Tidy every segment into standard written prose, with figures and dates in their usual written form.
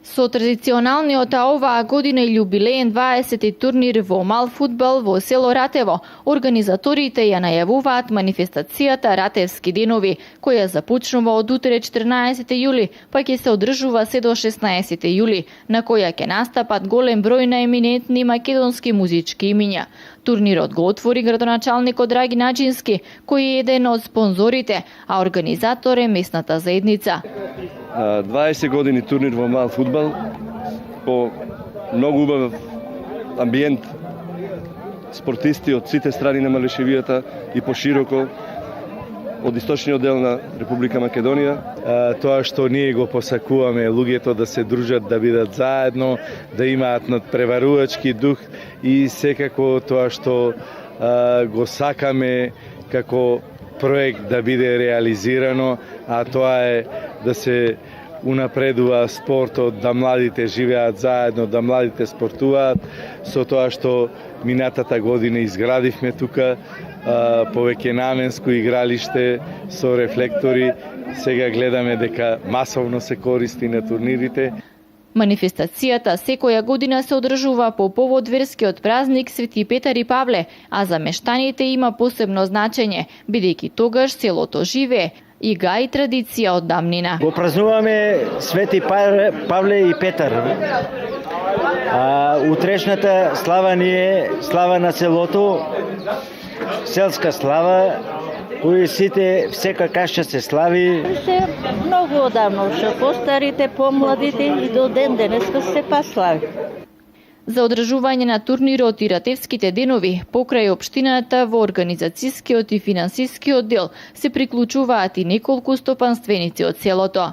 Со традиционалниот, а оваа година и јубилеен 20-ти турнир во мал фудбал во село Ратево, организаторите ја најавуваат манифестацијата Ратевски денови, која започнува од утре 14 јули, па ќе се одржува се до 16 јули, на која ќе настапат голем број на еминентни македонски музички имиња. Турнирот го отвори градоначалникот Драги Наџински, кој е еден од спонзорите, а организатор е местната заедница. 20 години турнир во мал фудбал, по многу убав амбиент, спортисти од сите страни на Малешевијата и пошироко од источниот дел на Република Македонија. Тоа што ние го посакуваме луѓето да се дружат, да бидат заедно, да имаат надпреварувачки дух и секако тоа што го сакаме како проект да биде реализирано, а тоа е да се унапредува спортот, да младите живеат заедно, да младите спортуваат. Со тоа што минатата година изградивме тука повеќе наменско игралиште со рефлектори, сега гледаме дека масовно се користи на турнирите. Манифестацијата секоја година се одржува по повод верскиот празник Свети Петар и Павле, а за мештаните има посебно значење, бидејќи тогаш селото живее и гаи традиција од давнина. Го празнуваме Свети Павле и Петар. Утрешната слава ни е слава на селото, селска слава, кои сите сека каша се слави. Се многу одавно, што постарите, помладите и до ден денеска се па слави. За одржување на турнирот и Ратевските денови, покрај општината во организацијскиот и финансискиот дел се приклучуваат и неколку стопанственици од селото.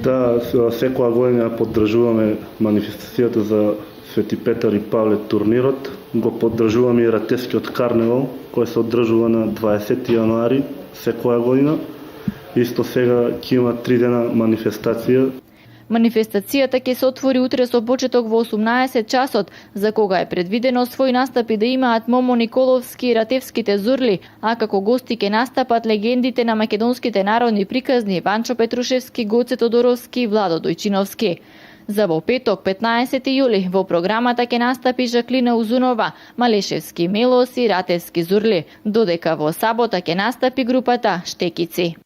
Да, секоја година поддржуваме манифестацијата за Свети Петар и Павле турнирот. Го поддржуваме и Ратевскиот карневал, кој се одржува на 20 јануари секоја година. Исто сега ќе има 3 дена манифестација. Манифестацијата ќе се отвори утре со почеток во 18 часот, за кога е предвидено свој настапи да имаат Момо Николовски и Ратевските зурли, а како гости ќе настапат легендите на македонските народни приказни Ванчо Петрушевски, Гоце Тодоровски и Владо Дојчиновски. За во петок 15 јули во програмата ќе настапи Жаклина Узунова, Малешевски Мелос и Ратевски зурли, додека во сабота ќе настапи групата Штекици.